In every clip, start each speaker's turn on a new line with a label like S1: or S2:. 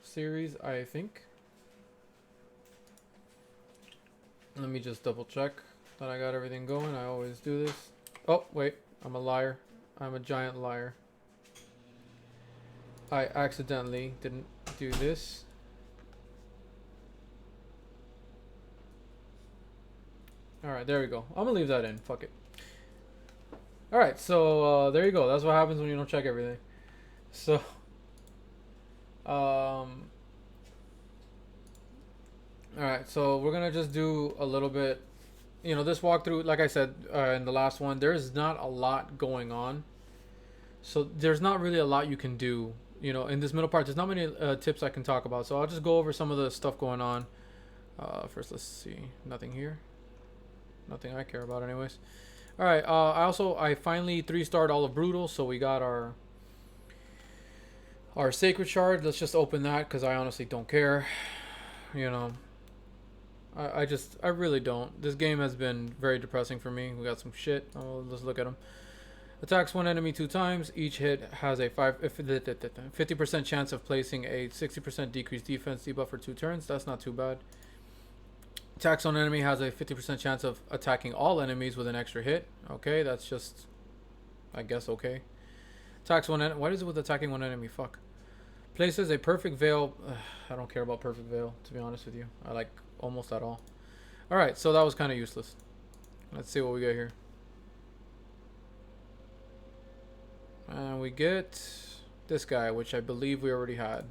S1: series, I think. Let me just double check that I got everything going. I always do this. Oh, wait. I'm a liar. I'm a giant liar. I accidentally didn't do this. Alright, there we go. I'm gonna leave that in. Fuck it. Alright, so there you go. That's what happens when you don't check everything. So, alright, so we're gonna just do a little bit. You know, this walkthrough, like I said in the last one, there's not a lot going on. So there's not really a lot you can do. You know, in this middle part, there's not many tips I can talk about. So I'll just go over some of the stuff going on. First, let's see. Nothing here. Nothing I care about anyways. All right. I finally 3-starred all of Brutal. So we got our Sacred Shard. Let's just open that because I honestly don't care. You know, I really don't. This game has been very depressing for me. We got some shit. Oh, let's look at them. Attacks one enemy 2 times. Each hit has a 50% chance of placing a 60% decreased defense debuff for 2 turns. That's not too bad. Attacks on enemy has a 50% chance of attacking all enemies with an extra hit. Okay, that's just, I guess, okay. Attacks one enemy. What is it with attacking one enemy? Fuck. Places a perfect veil. I don't care about perfect veil, to be honest with you. I like almost at all. Alright, so that was kind of useless. Let's see what we got here. And we get this guy, which I believe we already had.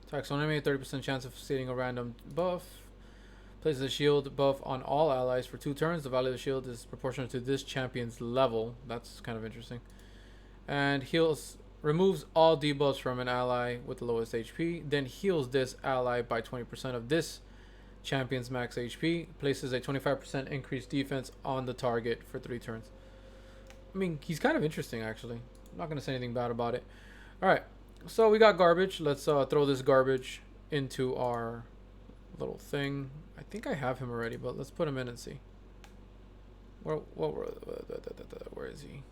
S1: Attacks on enemy, 30% chance of stating a random buff. Places a shield buff on all allies for 2 turns. The value of the shield is proportional to this champion's level. That's kind of interesting. And removes all debuffs from an ally with the lowest HP. Then heals this ally by 20% of this champion's max HP. Places a 25% increased defense on the target for 3 turns. I mean, he's kind of interesting, actually. I'm not going to say anything bad about it. Alright, so we got garbage. Let's throw this garbage into our little thing. I think I have him already, but let's put him in and see. Where is he?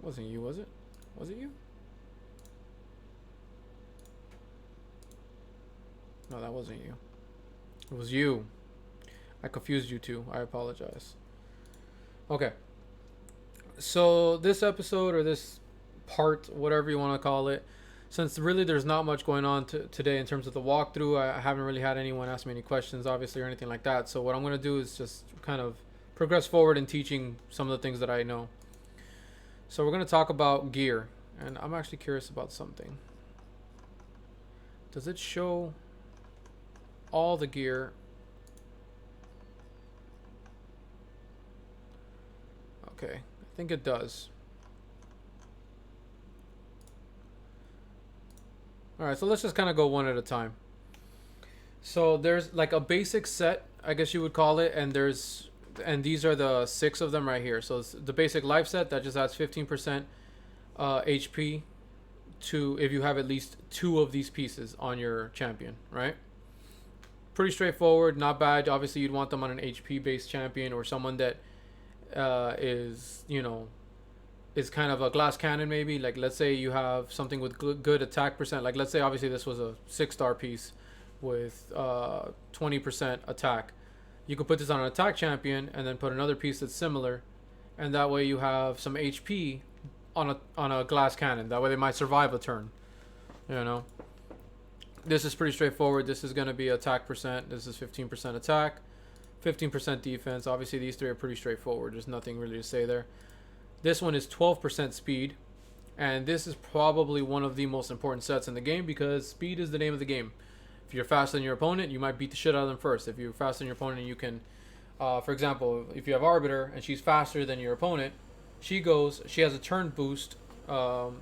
S1: Wasn't you, was it? Was it you? No, that wasn't you. It was you. I confused you two. I apologize. Okay. So this episode, or this part, whatever you want to call it, since really there's not much going on today in terms of the walkthrough, I haven't really had anyone ask me any questions, obviously, or anything like that. So what I'm going to do is just kind of progress forward in teaching some of the things that I know. So we're going to talk about gear, and I'm actually curious about something. Does it show all the gear? Okay, I think it does. Alright, so let's just kind of go one at a time. So there's like a basic set, I guess you would call it, and these are the 6 of them right here. So it's the basic life set that just adds 15% HP to if you have at least 2 of these pieces on your champion, right? Pretty straightforward, not bad. Obviously, you'd want them on an HP based champion or someone that is, you know, is kind of a glass cannon maybe. Like let's say you have something with good attack percent. Like let's say obviously this was a 6-star piece with 20% attack. You could put this on an attack champion and then put another piece that's similar, and that way you have some HP on a glass cannon. That way they might survive a turn. You know. This is pretty straightforward. This is going to be attack percent. This is 15% attack, 15% defense. Obviously these 3 are pretty straightforward. There's nothing really to say there. This one is 12% speed, and this is probably one of the most important sets in the game because speed is the name of the game. If you're faster than your opponent, you might beat the shit out of them first. If you're faster than your opponent, you can, for example, if you have Arbiter and she's faster than your opponent, she has a turn boost, and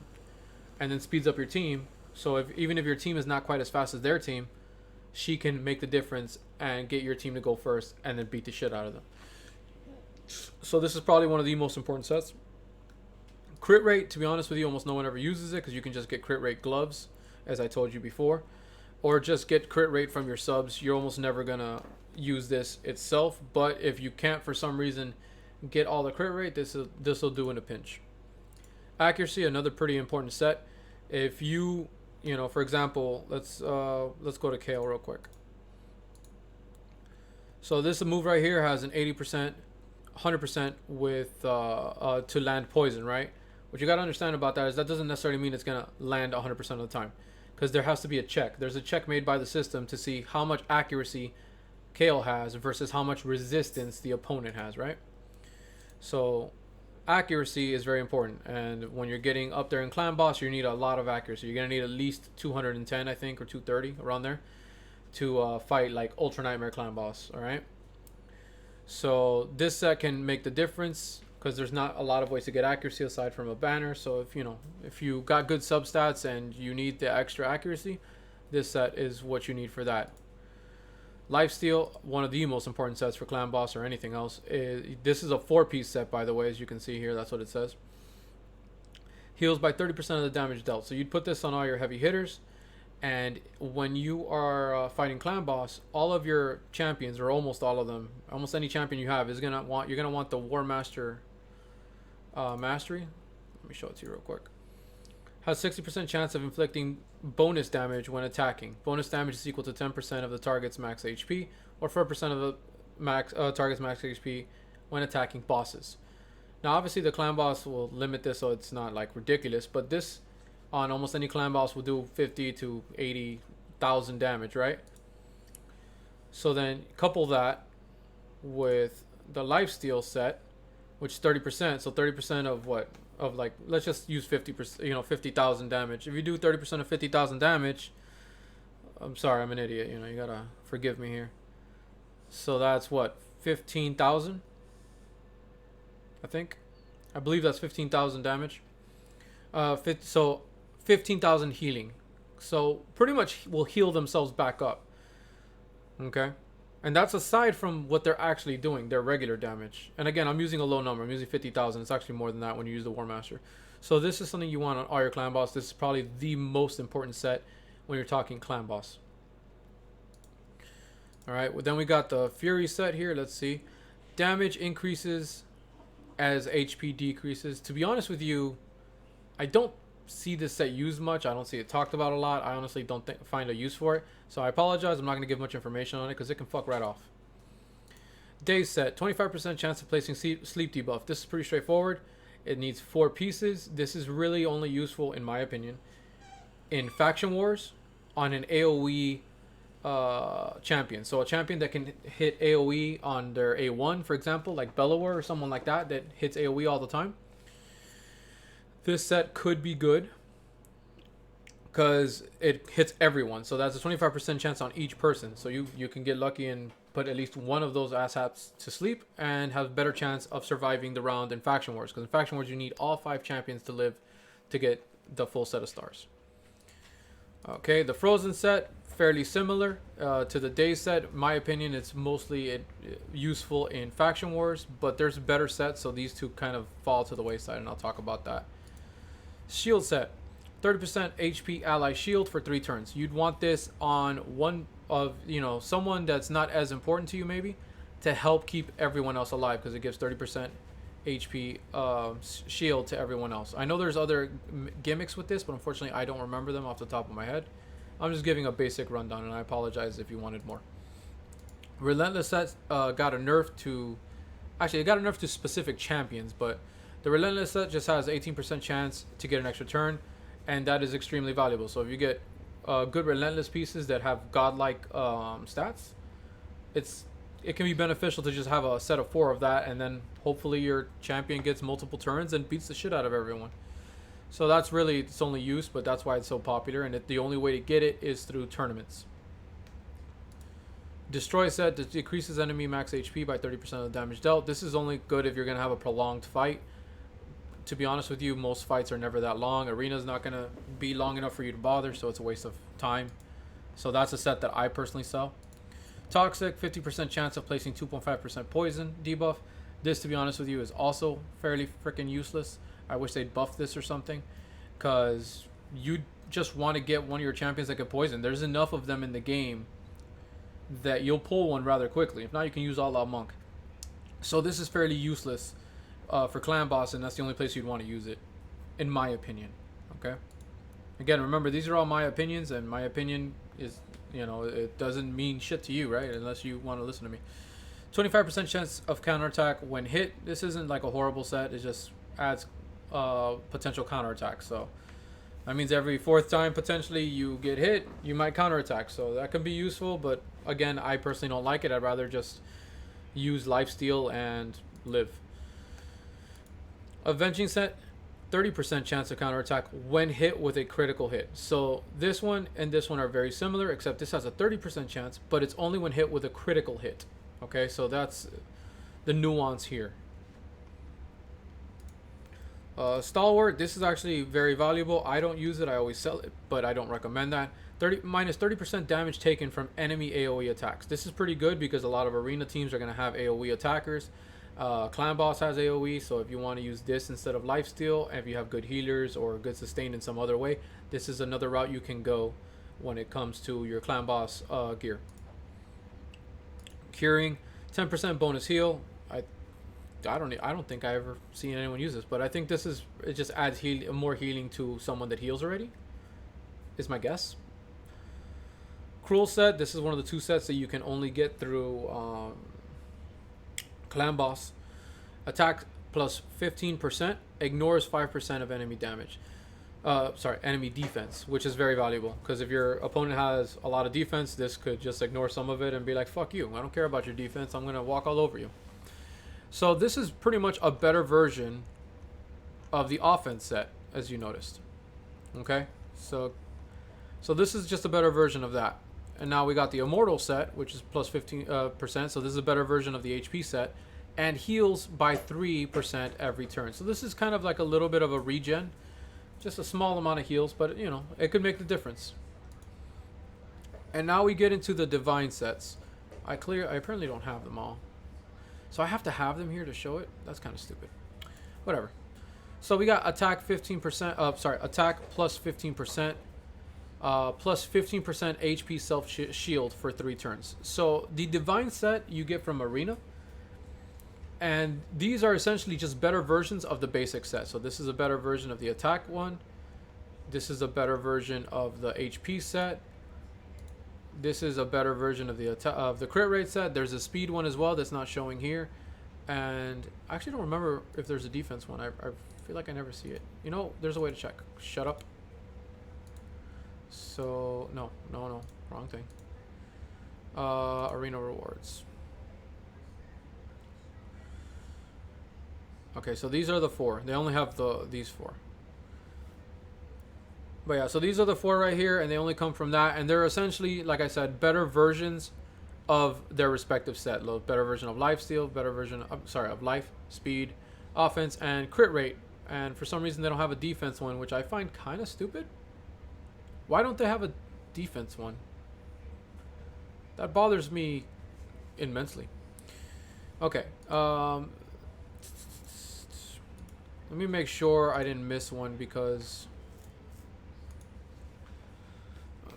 S1: then speeds up your team. So even if your team is not quite as fast as their team, she can make the difference and get your team to go first and then beat the shit out of them. So this is probably one of the most important sets. Crit rate, to be honest with you, almost no one ever uses it because you can just get crit rate gloves, as I told you before, or just get crit rate from your subs. You're almost never going to use this itself, but if you can't for some reason get all the crit rate, this will do in a pinch. Accuracy, another pretty important set. If you you know, for example, let's go to Kale real quick. So this move right here has an 80%, 100% with to land poison, right? What you got to understand about that is that doesn't necessarily mean it's gonna land 100% of the time, because there has to be a check. There's a check made by the system to see how much accuracy Kale has versus how much resistance the opponent has, right? So accuracy is very important, and when you're getting up there in clan boss, you need a lot of accuracy. You're gonna need at least 210, I think, or 230 around there to fight like Ultra Nightmare clan boss. All right. So this set can make the difference because there's not a lot of ways to get accuracy aside from a banner. So if you got good substats and you need the extra accuracy, this set is what you need for that. Lifesteal, one of the most important sets for clan boss or anything else. This is a 4-piece set, by the way, as you can see here. That's what it says. Heals by 30% of the damage dealt. So you'd put this on all your heavy hitters, and when you are fighting clan boss, all of your champions, or almost all of them, almost any champion you have, you're gonna want the War Master mastery. Let me show it to you real quick. Has 60% chance of inflicting bonus damage when attacking. Bonus damage is equal to 10% of the target's max HP, or 4% of the target's max HP when attacking bosses. Now, obviously, the clan boss will limit this, so it's not like ridiculous. But this, on almost any clan boss, will do 50 to 80,000 damage, right? So then couple that with the lifesteal set, which is 30%. So 30% of what? Of like, let's just use 50%, 50,000 damage. If you do 30% of 50,000 damage, I'm sorry, I'm an idiot. You gotta forgive me here. So that's what, 15,000? I believe that's 15,000 damage. So 15,000 healing. So pretty much will heal themselves back up. Okay. And that's aside from what they're actually doing, their regular damage. And again, I'm using a low number. I'm using 50,000. It's actually more than that when you use the War Master. So this is something you want on all your clan boss. This is probably the most important set when you're talking clan boss. All right. Well, then we got the Fury set here. Let's see. Damage increases as HP decreases. To be honest with you, I don't see this set used much. I don't see it talked about a lot. I honestly don't find a use for it. So I apologize. I'm not going to give much information on it because it can fuck right off. Days set. 25% chance of placing sleep debuff. This is pretty straightforward. It needs 4 pieces. This is really only useful, in my opinion, in faction wars on an AoE champion. So a champion that can hit AoE on their A1, for example, like Bellower or someone like that hits AoE all the time. This set could be good because it hits everyone. So that's a 25% chance on each person. So you can get lucky and put at least one of those asshats to sleep and have a better chance of surviving the round in faction wars. Because in faction wars, you need all 5 champions to live to get the full set of stars. Okay, the Frozen set, fairly similar to the Day set. In my opinion, it's mostly useful in faction wars, but there's better sets, so these two kind of fall to the wayside, and I'll talk about that. Shield set, 30% HP ally shield for 3 turns. You'd want this on one of, someone that's not as important to you, maybe, to help keep everyone else alive, because it gives 30% HP shield to everyone else. I know there's other gimmicks with this, but unfortunately I don't remember them off the top of my head. I'm just giving a basic rundown, and I apologize if you wanted more. Relentless set got a nerf to... Actually, it got a nerf to specific champions, but the Relentless set just has 18% chance to get an extra turn, and that is extremely valuable. So if you get good Relentless pieces that have godlike stats, it can be beneficial to just have a set of 4 of that, and then hopefully your champion gets multiple turns and beats the shit out of everyone. So that's really its only use, but that's why it's so popular, and the only way to get it is through tournaments. Destroy set decreases enemy max HP by 30% of the damage dealt. This is only good if you're going to have a prolonged fight. To be honest with you, most fights are never that long. Arena's not going to be long enough for you to bother, so it's a waste of time. So that's a set that I personally sell. Toxic, 50% chance of placing 2.5% poison debuff. This, to be honest with you, is also fairly freaking useless. I wish they'd buff this or something, because you just want to get one of your champions that can poison. There's enough of them in the game that you'll pull one rather quickly. If not, you can use All Out Monk. So this is fairly useless for clan boss, and that's the only place you'd want to use it, in my opinion. Okay. Again, remember, these are all my opinions, and my opinion is, it doesn't mean shit to you, right? Unless you want to listen to me. 25% chance of counterattack when hit. This isn't like a horrible set. It just adds potential counterattack. So that means every fourth time potentially you get hit, you might counterattack. So that can be useful, but again, I personally don't like it. I'd rather just use lifesteal and live. Avenging set, 30% chance of counterattack when hit with a critical hit. So this one and this one are very similar, except this has a 30% chance, but it's only when hit with a critical hit. Okay, so that's the nuance here. Stalwart, this is actually very valuable. I don't use it, I always sell it, but I don't recommend that. Minus 30% damage taken from enemy AoE attacks. This is pretty good because a lot of arena teams are going to have AoE attackers. Clan Boss has AoE, so if you want to use this instead of lifesteal, and if you have good healers or good sustain in some other way, this is another route you can go when it comes to your Clan Boss gear. Curing, 10% bonus heal. I don't think I ever seen anyone use this, but I think it just adds more healing to someone that heals already. Is my guess. Cruel set. This is one of the two sets that you can only get through Clan Boss. Attack plus 15%, ignores 5% of enemy damage. Enemy defense, which is very valuable, because if your opponent has a lot of defense, this could just ignore some of it and be like, fuck you, I don't care about your defense, I'm going to walk all over you. So this is pretty much a better version of the offense set, as you noticed. Okay, so this is just a better version of that. And now we got the Immortal set, which is plus 15%, so this is a better version of the HP set, and heals by 3% every turn. So this is kind of like a little bit of a regen. Just a small amount of heals, but it could make the difference. And now we get into the divine sets. I apparently don't have them all, so I have to have them here to show it. That's kind of stupid. Whatever. So we got attack 15%. Attack plus 15%, plus 15% HP self shield for 3 turns. So the divine set you get from Arena. And these are essentially just better versions of the basic set. So this is a better version of the attack one. This is a better version of the HP set. This is a better version of the crit rate set. There's a speed one as well that's not showing here. And I actually don't remember if there's a defense one. I feel like I never see it. There's a way to check. Shut up. So, no. Wrong thing. Arena rewards. Okay, so these are the 4. They only have these 4. But yeah, so these are the 4 right here, and they only come from that. And they're essentially, like I said, better versions of their respective set. Better version of lifesteal, better version of life, speed, offense, and crit rate. And for some reason, they don't have a defense one, which I find kind of stupid. Why don't they have a defense one? That bothers me immensely. Okay. Let me make sure I didn't miss one because...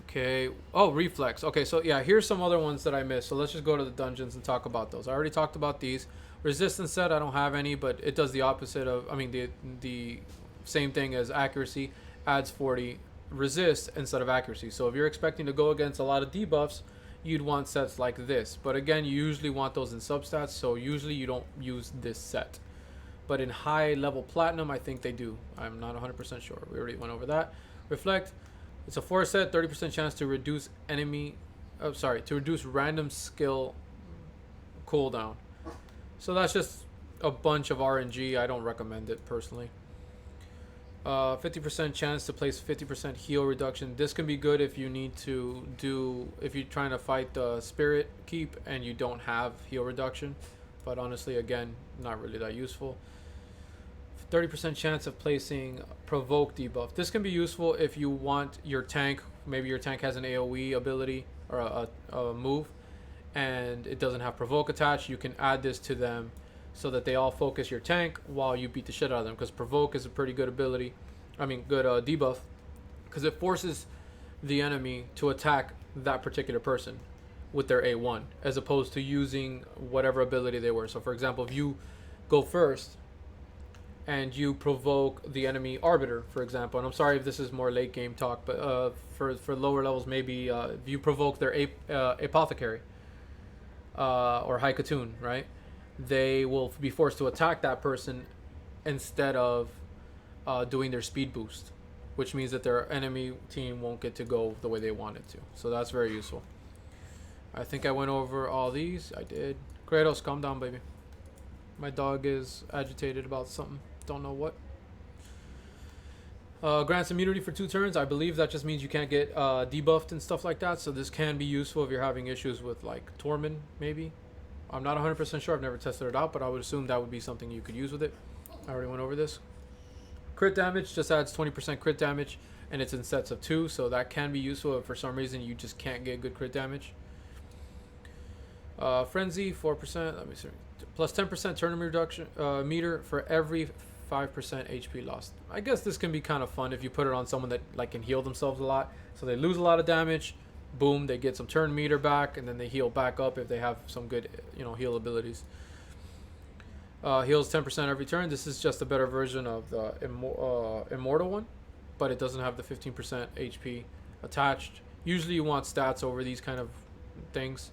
S1: Okay. Oh, reflex. Okay, so yeah, here's some other ones that I missed. So let's just go to the dungeons and talk about those. I already talked about these. Resistance set, I don't have any, but it does the opposite of... the same thing as accuracy. Adds 40 resist instead of accuracy. So if you're expecting to go against a lot of debuffs, you'd want sets like this. But again, you usually want those in substats, so usually you don't use this set. But in high level platinum, I think they do. I'm not 100% sure. We already went over that. Reflect. It's a 4 set, 30% chance to reduce to reduce random skill cooldown. So that's just a bunch of RNG. I don't recommend it personally. 50% chance to place 50% heal reduction. This can be good if you need to if you're trying to fight the spirit keep and you don't have heal reduction. But honestly, again, not really that useful. 30% chance of placing provoke debuff. This can be useful if you want your tank, maybe your tank has an AoE ability or a move and it doesn't have provoke attached. You can add this to them so that they all focus your tank while you beat the shit out of them, because provoke is a pretty good ability. Good debuff, because it forces the enemy to attack that particular person with their A1 as opposed to using whatever ability they were. So for example, if you go first and you provoke the enemy arbiter, for example. And I'm sorry if this is more late game talk, but for lower levels, maybe if you provoke their apothecary or Haikatoon, right? They will be forced to attack that person instead of doing their speed boost, which means that their enemy team won't get to go the way they want it to. So that's very useful. I think I went over all these. I did. Kratos, calm down, baby. My dog is agitated about something. Don't know what. Grants immunity for 2 turns. I believe that just means you can't get debuffed and stuff like that. So this can be useful if you're having issues with like Tormund, maybe. I'm not 100% sure. I've never tested it out, but I would assume that would be something you could use with it. I already went over this. Crit damage just adds 20% crit damage, and it's in sets of 2, so that can be useful if for some reason you just can't get good crit damage. Frenzy, 4%. Let me see. Plus 10% turn reduction meter for every 5% HP lost. I guess this can be kind of fun if you put it on someone that like can heal themselves a lot. So they lose a lot of damage. Boom, they get some turn meter back, and then they heal back up if they have some good, heal abilities. Heals 10% every turn. This is just a better version of the immortal one, but it doesn't have the 15% HP attached. Usually you want stats over these kind of things,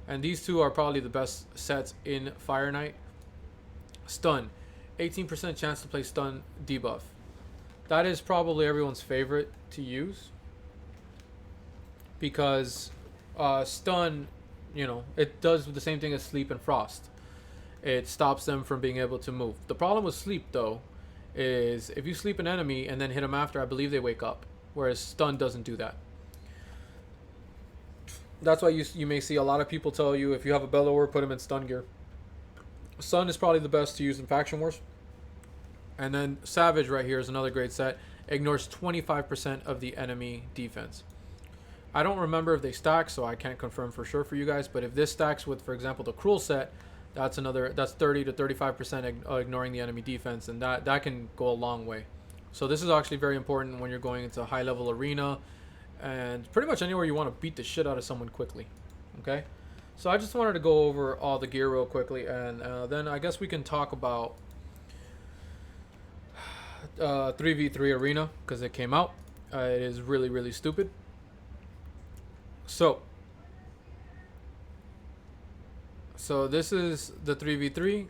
S1: and these two are probably the best sets in Fire Knight. Stun, 18% chance to play stun debuff. That is probably everyone's favorite to use, because stun, it does the same thing as sleep and frost. It stops them from being able to move. The problem with sleep, though, is if you sleep an enemy and then hit them after, I believe they wake up, whereas stun doesn't do that. That's why you may see a lot of people tell you if you have a bellower, put him in stun gear. Stun is probably the best to use in Faction Wars. And then Savage right here is another great set. Ignores 25% of the enemy defense. I don't remember if they stack, so I can't confirm for sure for you guys, but if this stacks with, for example, the Cruel set, that's 30 to 35% ignoring the enemy defense, and that can go a long way. So this is actually very important when you're going into a high level arena and pretty much anywhere you want to beat the shit out of someone quickly. Okay, so I just wanted to go over all the gear real quickly, and then I guess we can talk about 3v3 arena, because it came out. It is really, really stupid. So this is the 3v3.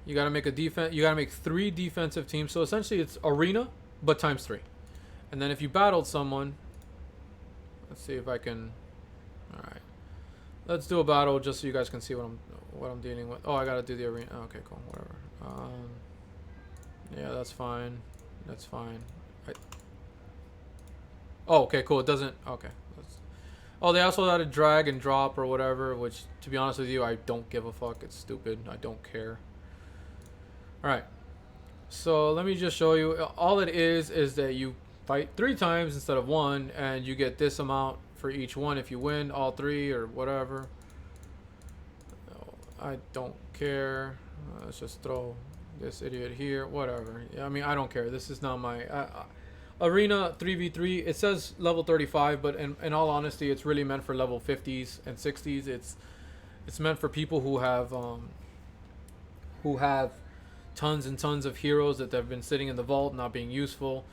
S1: You gotta make a defense. You gotta make 3 defensive teams. So essentially, it's arena, but times 3. And then if you battled someone, let's see if I can. All right, let's do a battle just so you guys can see what I'm dealing with. Oh, I gotta do the arena. Okay, cool. Whatever. Yeah, that's fine. That's fine. Oh, okay, cool. It doesn't. Okay. Oh, they also added drag and drop or whatever, which, to be honest with you, I don't give a fuck. It's stupid. I don't care. Alright. So, let me just show you. All it is that you fight 3 times instead of 1, and you get this amount for each one if you win all 3 or whatever. I don't care. Let's just throw this idiot here. Whatever. I mean, I don't care. This is not my... Arena 3v3, it says level 35, but in all honesty, it's really meant for level 50s and 60s. It's meant for people who have tons and tons of heroes that have been sitting in the vault not being useful.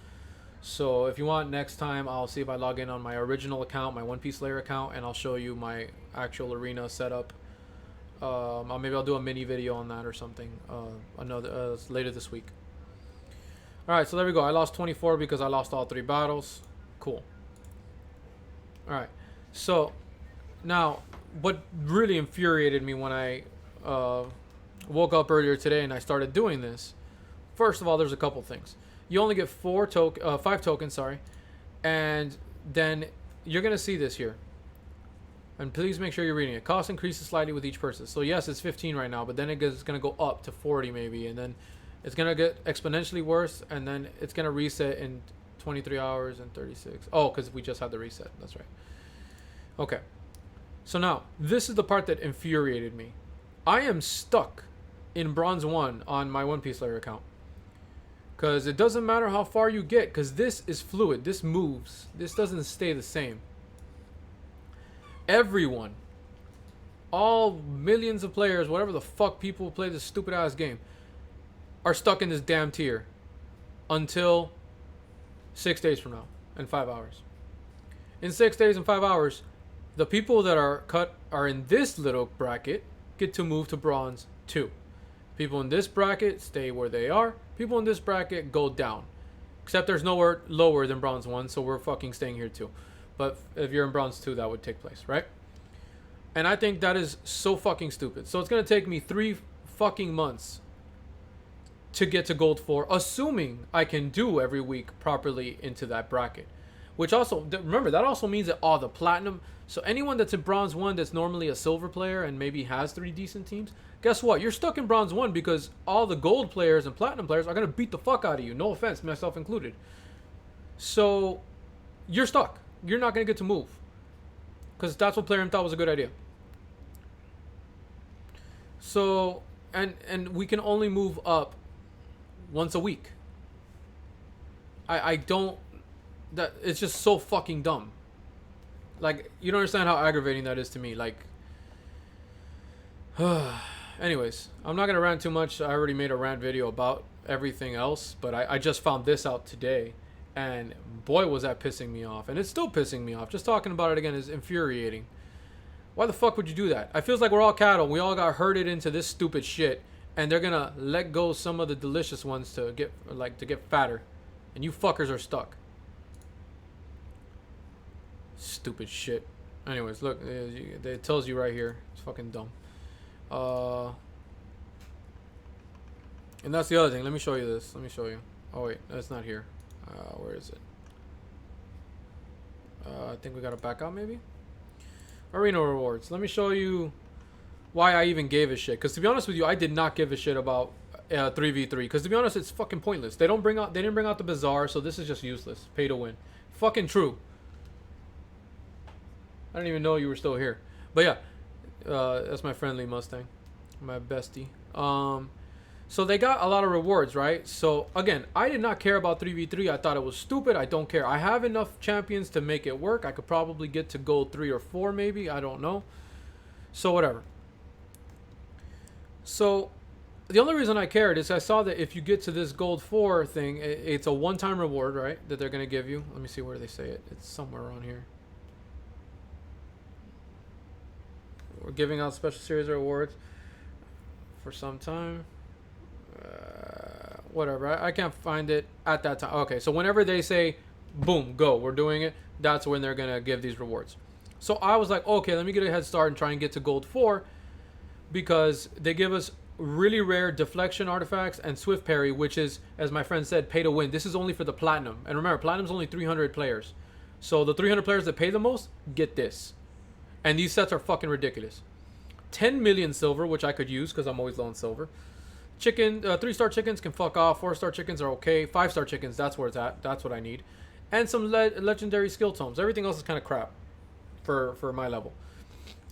S1: So if you want, next time I'll see if I log in on my original account, my One Piece Layer account, and I'll show you my actual arena setup. Maybe I'll do a mini video on that or something later this week. Alright, so there we go. I lost 24 because I lost all 3 battles. Cool. Alright, so now what really infuriated me when I woke up earlier today and I started doing this, first of all, there's a couple things. You only get 5 tokens, sorry, and then you're going to see this here. And please make sure you're reading it. Cost increases slightly with each person. So yes, it's 15 right now, but then it's going to go up to 40 maybe, and then it's going to get exponentially worse, and then it's going to reset in 23 hours and 36. Oh, because we just had the reset. That's right. Okay. So now, this is the part that infuriated me. I am stuck in Bronze 1 on my One Piece Layer account. Because it doesn't matter how far you get, because this is fluid. This moves. This doesn't stay the same. Everyone, all millions of players, whatever the fuck people who play this stupid ass game, are stuck in this damn tier until 6 days from now and 5 hours. In 6 days and 5 hours, the people that are in this little bracket get to move to bronze 2. People in this bracket stay where they are. People in this bracket go down. Except there's nowhere lower than bronze 1, so we're fucking staying here too. But if you're in bronze 2, that would take place, right? And I think that is so fucking stupid. So it's going to take me 3 fucking months to get to gold 4, assuming I can do every week properly into that bracket. Which also, remember, that also means that all the platinum, so anyone that's in bronze 1 that's normally a silver player and maybe has 3 decent teams, guess what? You're stuck in bronze 1 because all the gold players and platinum players are going to beat the fuck out of you. No offense, myself included. So you're stuck. You're not going to get to move. Because that's what Plarium thought was a good idea. So, and we can only move up once a week. I don't, that, it's just so fucking dumb. Like, you don't understand how aggravating that is to me. Like, anyways, I'm not going to rant too much. I already made a rant video about everything else, but I just found this out today. And boy, was that pissing me off. And it's still pissing me off. Just talking about it again is infuriating. Why the fuck would you do that? I feels like we're all cattle. We all got herded into this stupid shit. And they're going to let go some of the delicious ones to get fatter. And you fuckers are stuck. Stupid shit. Anyways, look. It tells you right here. It's fucking dumb. And that's the other thing. Let me show you this. Let me show you. Oh, wait. That's not here. Where is it? I think we gotta back out maybe. Arena rewards. Let me show you why I even gave a shit. Because to be honest with you, I did not give a shit about 3v3. Because to be honest, it's fucking pointless. They didn't bring out the bazaar, so this is just useless. Pay to win. Fucking true. I didn't even know you were still here. But yeah, that's my friendly Mustang, my bestie. So they got a lot of rewards, right? So again, I did not care about 3v3. I thought it was stupid. I don't care. I have enough champions to make it work. I could probably get to gold 3 or 4 maybe. I don't know. So whatever. So the only reason I cared is I saw that if you get to this gold 4 thing, it's a one-time reward, right? That they're going to give you. Let me see where they say it. It's somewhere around here. We're giving out special series of rewards for some time. Whatever, I can't find it at that time. Okay, so whenever they say boom, go, we're doing it, that's when they're gonna give these rewards. So I was like, okay, let me get a head start and try and get to gold 4, because they give us really rare deflection artifacts and swift parry, which is, as my friend said, pay to win. This is only for the platinum, and remember, platinum's only 300 players, so the 300 players that pay the most get this. And these sets are fucking ridiculous. 10 million silver, which I could use because I'm always low on silver. Chicken, 3-star chickens can fuck off. 4-star chickens are okay. 5-star chickens, that's where it's at. That's what I need. And some legendary skill tomes. Everything else is kind of crap for my level.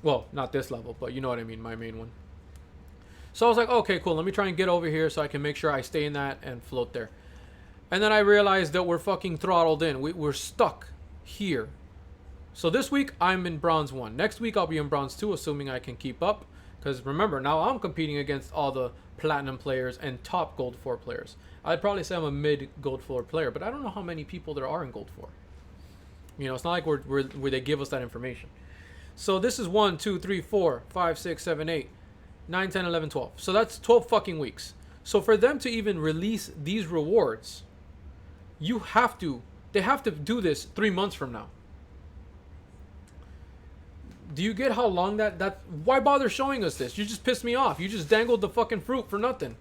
S1: Well, not this level, but you know what I mean, my main one. So I was like, okay, cool. Let me try and get over here so I can make sure I stay in that and float there. And then I realized that we're fucking throttled in. We're stuck here. So this week, I'm in bronze 1. Next week, I'll be in bronze 2, assuming I can keep up. Because remember, now I'm competing against all the platinum players and top gold 4 players. I'd probably say I'm a mid gold 4 player, but I don't know how many people there are in gold 4. You know, it's not like where they give us that information. So this is 1, 2, 3, 4, 5, 6, 7, 8, 9, 10, 11, 12. So that's 12 fucking weeks. So for them to even release these rewards, they have to do this 3 months from now. Do you get how long that why bother showing us this? You just pissed me off. You just dangled the fucking fruit for nothing.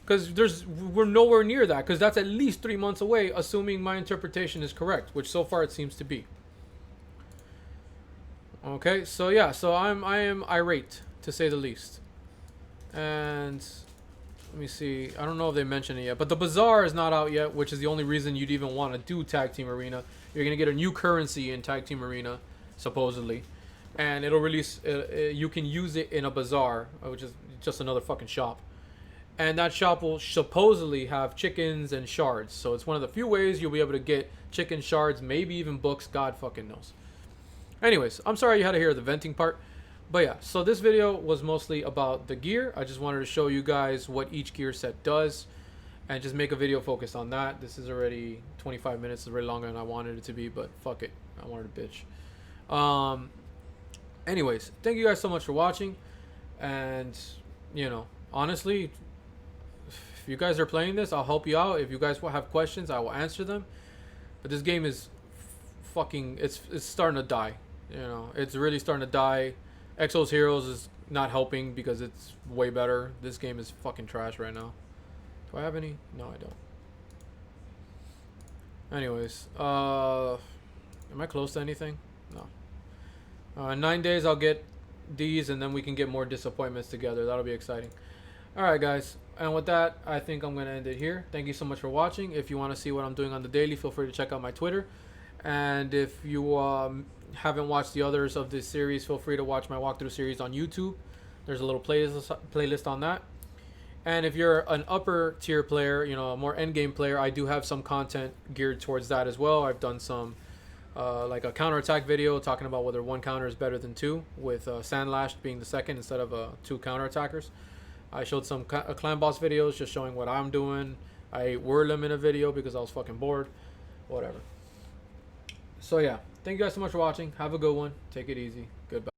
S1: Because we're nowhere near that. Because that's at least 3 months away, assuming my interpretation is correct, which so far it seems to be. Okay, so yeah, so I am irate, to say the least. And let me see. I don't know if they mentioned it yet, but the bazaar is not out yet, which is the only reason you'd even want to do Tag Team Arena. You're gonna get a new currency in Tag Team Arena, supposedly, and it'll release. You can use it in a bazaar, which is just another fucking shop. And that shop will supposedly have chickens and shards. So it's one of the few ways you'll be able to get chicken shards, maybe even books. God fucking knows. Anyways, I'm sorry you had to hear the venting part. But yeah, so this video was mostly about the gear. I just wanted to show you guys what each gear set does and just make a video focused on that. This is already 25 minutes. It's really longer than I wanted it to be, but fuck it. I wanted to bitch. Anyways, thank you guys so much for watching. And, you know, honestly, if you guys are playing this, I'll help you out. If you guys have questions, I will answer them. But this game is fucking, it's starting to die. You know, it's really starting to die. Exo's Heroes is not helping because it's way better. This game is fucking trash right now. Do I have any? No, I don't. Anyways, am I close to anything? No. In 9 days, I'll get these, and then we can get more disappointments together. That'll be exciting. Alright, guys. And with that, I think I'm going to end it here. Thank you so much for watching. If you want to see what I'm doing on the daily, feel free to check out my Twitter. And if you haven't watched the others of this series, feel free to watch my walkthrough series on YouTube. There's a little playlist on that. And if you're an upper tier player, you know, a more end game player, I do have some content geared towards that as well. I've done some like a counterattack video talking about whether one counter is better than two, with Sandlash being the second instead of two counterattackers. I showed some clan boss videos just showing what I'm doing. I ate Whirlem in a video because I was fucking bored. Whatever. So yeah, thank you guys so much for watching. Have a good one. Take it easy. Goodbye.